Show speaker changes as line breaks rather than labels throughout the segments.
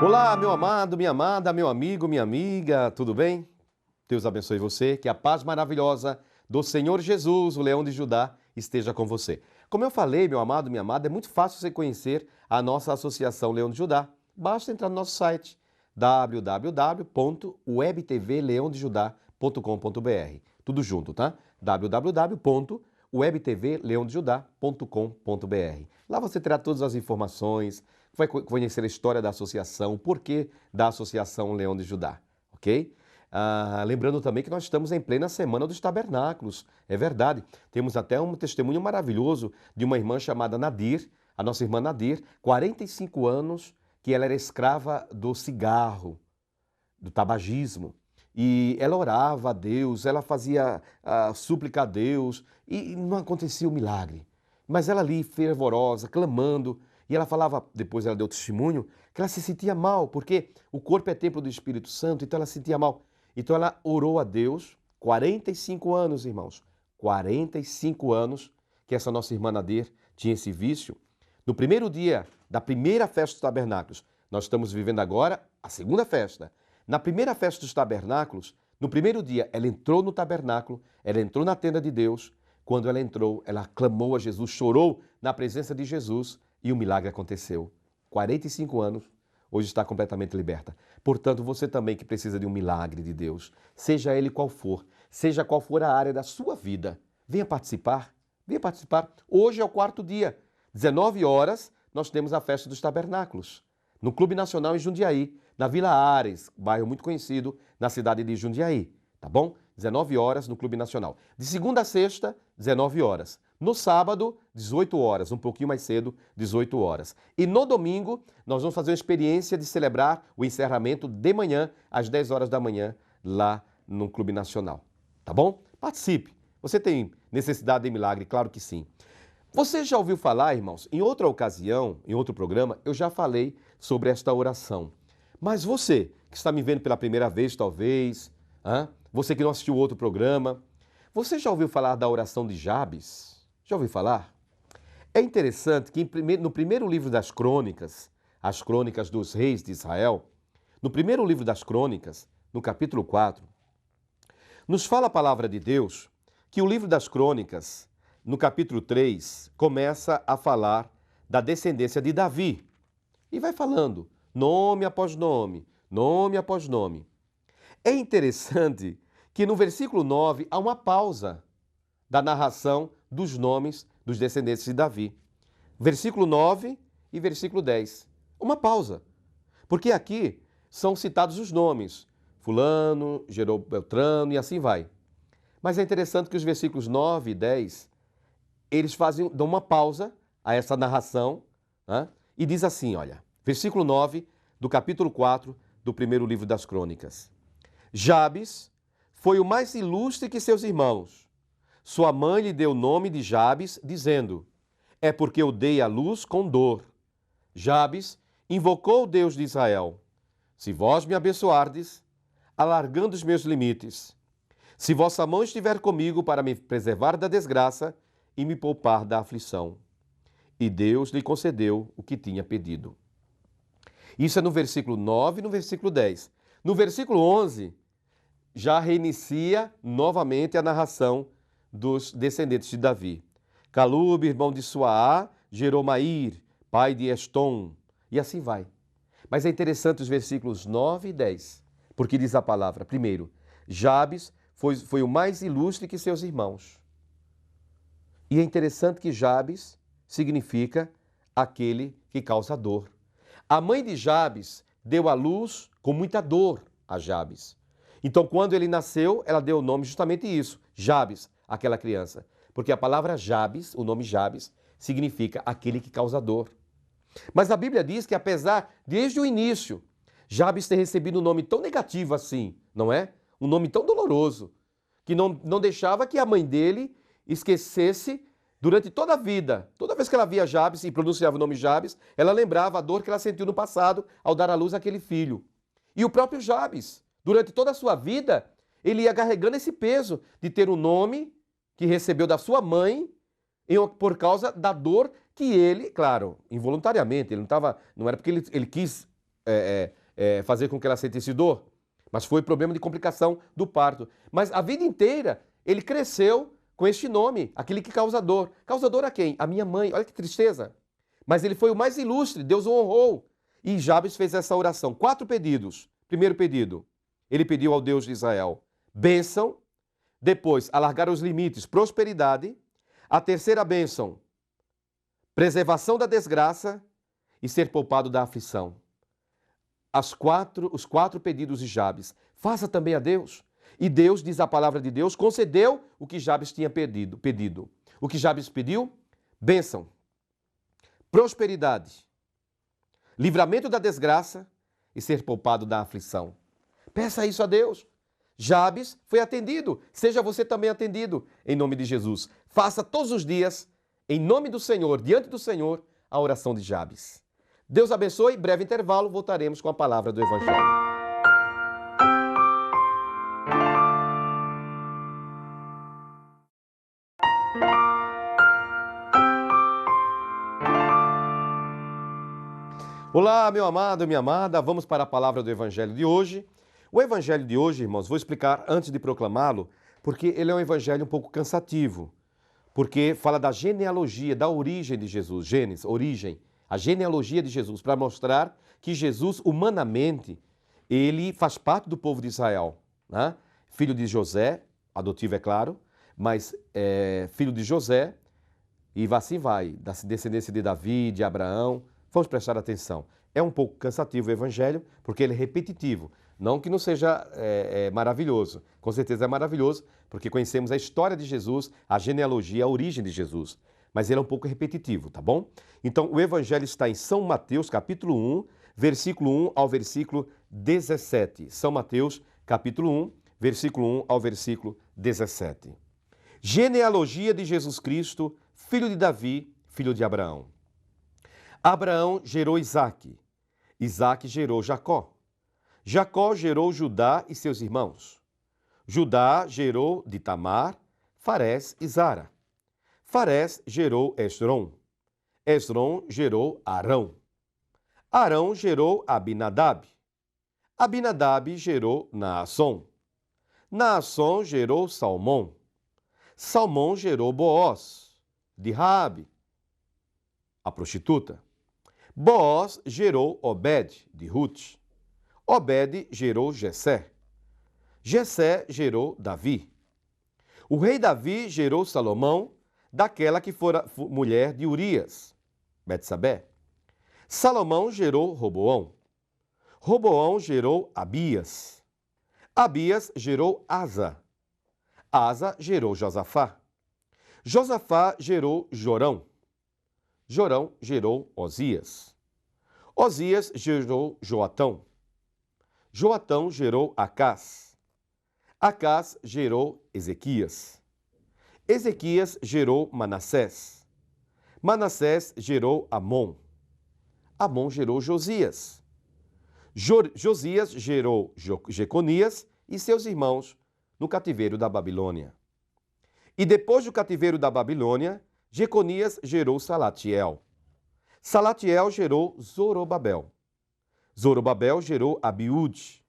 Olá, meu amado, minha amada, meu amigo, minha amiga, tudo bem? Deus abençoe você, que a paz maravilhosa do Senhor Jesus, o Leão de Judá, esteja com você. Como eu falei, meu amado, minha amada, é muito fácil você conhecer a nossa Associação Leão de Judá. Basta entrar no nosso site www.webtvleondejudá.com.br. Tudo junto, tá? www.webtvleondejudá.com.br. Lá você terá todas as informações, vai conhecer a história da associação, o porquê da Associação Leão de Judá, ok? Lembrando também que nós estamos em plena Semana dos Tabernáculos, é verdade. Temos até um testemunho maravilhoso de uma irmã chamada Nadir, a nossa irmã Nadir, 45 anos, que ela era escrava do cigarro, do tabagismo. E ela orava a Deus, ela fazia súplica a Deus e não acontecia o milagre. Mas ela ali, fervorosa, clamando, e ela falava, depois ela deu testemunho, que ela se sentia mal, porque o corpo é templo do Espírito Santo, então ela se sentia mal. Então ela orou a Deus, 45 anos, irmãos, 45 anos que essa nossa irmã Nadir tinha esse vício. No primeiro dia da primeira festa dos tabernáculos, nós estamos vivendo agora a segunda festa. Na primeira festa dos tabernáculos, no primeiro dia, ela entrou no tabernáculo, ela entrou na tenda de Deus. Quando ela entrou, ela clamou a Jesus, chorou na presença de Jesus e o milagre aconteceu. 45 anos, hoje está completamente liberta. Portanto, você também que precisa de um milagre de Deus, seja ele qual for, seja qual for a área da sua vida, venha participar, venha participar. Hoje é o quarto dia, 19 horas, nós temos a festa dos tabernáculos, no Clube Nacional em Jundiaí, na Vila Ares, bairro muito conhecido na cidade de Jundiaí, tá bom? 19 horas no Clube Nacional. De segunda a sexta, 19 horas. No sábado, 18 horas, um pouquinho mais cedo, 18 horas. E no domingo, nós vamos fazer uma experiência de celebrar o encerramento de manhã, às 10 horas da manhã, lá no Clube Nacional. Tá bom? Participe. Você tem necessidade de milagre? Claro que sim. Você já ouviu falar, irmãos, em outra ocasião, em outro programa, eu já falei sobre esta oração. Mas você, que está me vendo pela primeira vez, talvez, você que não assistiu outro programa, você já ouviu falar da oração de Jabes? Já ouviu falar? É interessante que no primeiro livro das crônicas, as crônicas dos reis de Israel, no primeiro livro das crônicas, no capítulo 4, nos fala a palavra de Deus que o livro das crônicas, no capítulo 3, começa a falar da descendência de Davi. E vai falando, nome após nome, nome após nome. É interessante que no versículo 9 há uma pausa da narração dos nomes dos descendentes de Davi. Versículo 9 e versículo 10. Uma pausa. Porque aqui são citados os nomes. Fulano, gerou Beltrano e assim vai. Mas é interessante que os versículos 9 e 10, eles dão uma pausa a essa narração, e diz assim, olha, versículo 9 do capítulo 4 do primeiro livro das crônicas. Jabes foi o mais ilustre que seus irmãos. Sua mãe lhe deu o nome de Jabes, dizendo, é porque eu dei à luz com dor. Jabes invocou o Deus de Israel. Se vós me abençoardes, alargando os meus limites, se vossa mão estiver comigo para me preservar da desgraça e me poupar da aflição. E Deus lhe concedeu o que tinha pedido. Isso é no versículo 9 e no versículo 10. No versículo 11, já reinicia novamente a narração dos descendentes de Davi. Calube, irmão de Suá, gerou Mair, pai de Estom, e assim vai. Mas é interessante os versículos 9 e 10, porque diz a palavra, primeiro, Jabes foi o mais ilustre que seus irmãos. E é interessante que Jabes significa aquele que causa dor. A mãe de Jabes deu à luz com muita dor a Jabes. Então, quando ele nasceu, ela deu o nome justamente isso, Jabes, aquela criança. Porque a palavra Jabes, o nome Jabes, significa aquele que causa dor. Mas a Bíblia diz que apesar, desde o início, Jabes ter recebido um nome tão negativo assim, não é? Um nome tão doloroso, que não deixava que a mãe dele esquecesse durante toda a vida. Toda vez que ela via Jabes e pronunciava o nome Jabes, ela lembrava a dor que ela sentiu no passado ao dar à luz aquele filho. E o próprio Jabes, durante toda a sua vida, ele ia carregando esse peso de ter um nome que recebeu da sua mãe por causa da dor que ele, claro, involuntariamente, ele não era porque ele quis fazer com que ela sentisse dor, mas foi problema de complicação do parto. Mas a vida inteira ele cresceu com este nome, aquele que causa dor. Causa dor a quem? A minha mãe. Olha que tristeza. Mas ele foi o mais ilustre, Deus o honrou. E Jabes fez essa oração. 4 pedidos. Primeiro pedido, ele pediu ao Deus de Israel bênção. Depois, alargar os limites, prosperidade. A terceira bênção, preservação da desgraça e ser poupado da aflição. Os 4 pedidos de Jabes. Faça também a Deus. E Deus, diz a palavra de Deus, concedeu o que Jabes tinha pedido. O que Jabes pediu? Bênção, prosperidade, livramento da desgraça e ser poupado da aflição. Peça isso a Deus. Jabes foi atendido. Seja você também atendido, em nome de Jesus. Faça todos os dias, em nome do Senhor, diante do Senhor, a oração de Jabes. Deus abençoe. Breve intervalo, voltaremos com a palavra do Evangelho. Olá, meu amado, minha amada, vamos para a palavra do Evangelho de hoje. O Evangelho de hoje, irmãos, vou explicar antes de proclamá-lo, porque ele é um Evangelho um pouco cansativo, porque fala da genealogia, da origem de Jesus, Gênesis, origem, a genealogia de Jesus, para mostrar que Jesus, humanamente, ele faz parte do povo de Israel, né? Filho de José, adotivo é claro, mas filho de José, e assim vai, da descendência de Davi, de Abraão. Vamos prestar atenção. É um pouco cansativo o Evangelho, porque ele é repetitivo. Não que não seja maravilhoso. Com certeza é maravilhoso, porque conhecemos a história de Jesus, a genealogia, a origem de Jesus. Mas ele é um pouco repetitivo, tá bom? Então, o Evangelho está em São Mateus, capítulo 1, versículo 1 ao versículo 17. São Mateus, capítulo 1, versículo 1 ao versículo 17. Genealogia de Jesus Cristo, filho de Davi, filho de Abraão. Abraão gerou Isaque. Isaque gerou Jacó. Jacó gerou Judá e seus irmãos. Judá gerou de Tamar, Farés e Zara. Farés gerou Esrom. Esrom gerou Arão. Arão gerou Abinadab. Abinadab gerou Naasson. Naasson gerou Salmão. Salmão gerou Boaz, de Raabe, a prostituta. Boaz gerou Obed, de Ruth. Obed gerou Jessé. Jessé gerou Davi. O rei Davi gerou Salomão, daquela que fora mulher de Urias, Betsabé. Salomão gerou Roboão. Roboão gerou Abias. Abias gerou Asa. Asa gerou Josafá. Josafá gerou Jorão. Jorão gerou Osias. Osias gerou Joatão. Joatão gerou Acás. Acás gerou Ezequias. Ezequias gerou Manassés. Manassés gerou Amon. Amon gerou Josias. Josias gerou Jeconias e seus irmãos no cativeiro da Babilônia. E depois do cativeiro da Babilônia, Jeconias gerou Salatiel. Salatiel gerou Zorobabel. Zorobabel gerou Abiúde.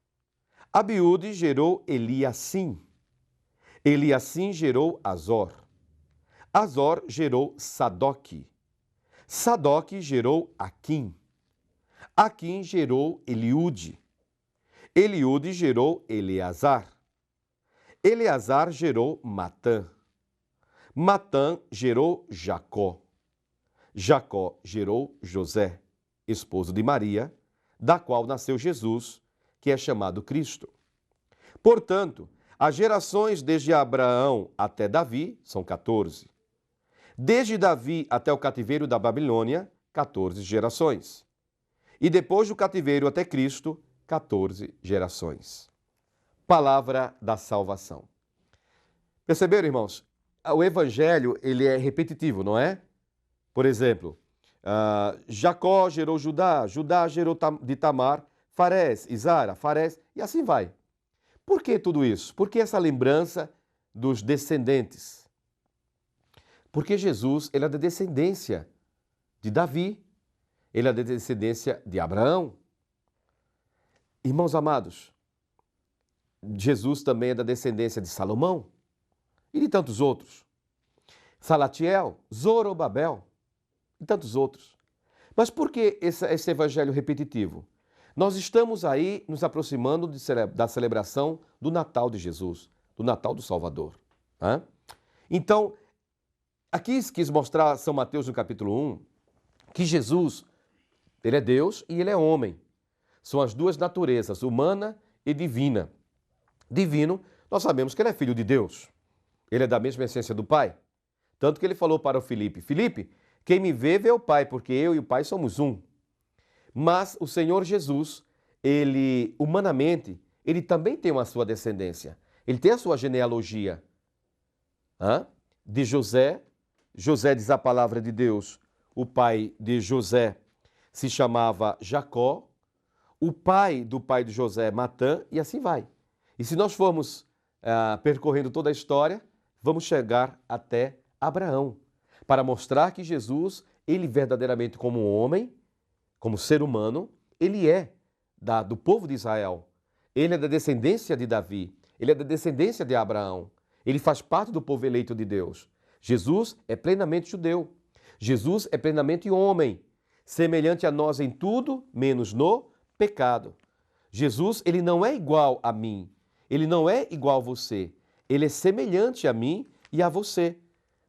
Abiúde gerou Eliacim. Eliacim gerou Azor. Azor gerou Sadoque. Sadoque gerou Aquim. Aquim gerou Eliúde. Eliúde gerou Eleazar. Eleazar gerou Matã. Matã gerou Jacó. Jacó gerou José, esposo de Maria, da qual nasceu Jesus, que é chamado Cristo. Portanto, as gerações desde Abraão até Davi são 14. Desde Davi até o cativeiro da Babilônia, 14 gerações. E depois do cativeiro até Cristo, 14 gerações. Palavra da salvação. Perceberam, irmãos? O Evangelho, ele é repetitivo, não é? Por exemplo, Jacó gerou Judá, Judá gerou de Tamar, Farés, Zara, Farés, e assim vai. Por que tudo isso? Por que essa lembrança dos descendentes? Porque Jesus, ele é da descendência de Davi, ele é da descendência de Abraão. Irmãos amados, Jesus também é da descendência de Salomão e de tantos outros. Salatiel, Zorobabel e tantos outros. Mas por que esse evangelho repetitivo? Nós estamos aí nos aproximando da celebração do Natal de Jesus, do Natal do Salvador. Né? Então, aqui quis mostrar São Mateus no capítulo 1 que Jesus, ele é Deus e ele é homem. São as duas naturezas, humana e divina. Divino, nós sabemos que ele é filho de Deus. Ele é da mesma essência do Pai. Tanto que ele falou para o Filipe, Filipe, quem me vê, vê o Pai, porque eu e o Pai somos um. Mas o Senhor Jesus, ele, humanamente, ele também tem a sua descendência. Ele tem a sua genealogia. De José, José diz a palavra de Deus, o pai de José se chamava Jacó, o pai de José, Matã, e assim vai. E se nós formos percorrendo toda a história, vamos chegar até Abraão, para mostrar que Jesus, ele verdadeiramente como homem, como ser humano, ele é do povo de Israel. Ele é da descendência de Davi, ele é da descendência de Abraão. Ele faz parte do povo eleito de Deus. Jesus é plenamente judeu. Jesus é plenamente homem, semelhante a nós em tudo, menos no pecado. Jesus, ele não é igual a mim, ele não é igual a você. Ele é semelhante a mim e a você.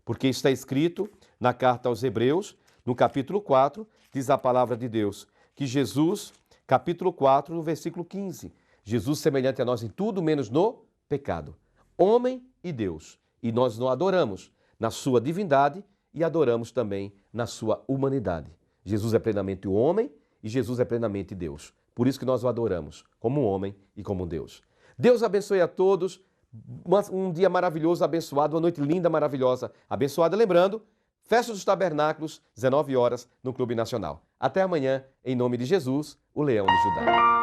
Porque está escrito na carta aos Hebreus, no capítulo 4, diz a palavra de Deus, que Jesus, capítulo 4, no versículo 15, Jesus semelhante a nós em tudo, menos no pecado. Homem e Deus. E nós o adoramos na sua divindade e adoramos também na sua humanidade. Jesus é plenamente o homem e Jesus é plenamente Deus. Por isso que nós o adoramos como homem e como Deus. Deus abençoe a todos. Um dia maravilhoso, abençoado, uma noite linda, maravilhosa, abençoada. Lembrando, Festa dos Tabernáculos, 19 horas, no Clube Nacional. Até amanhã, em nome de Jesus, o Leão de Judá.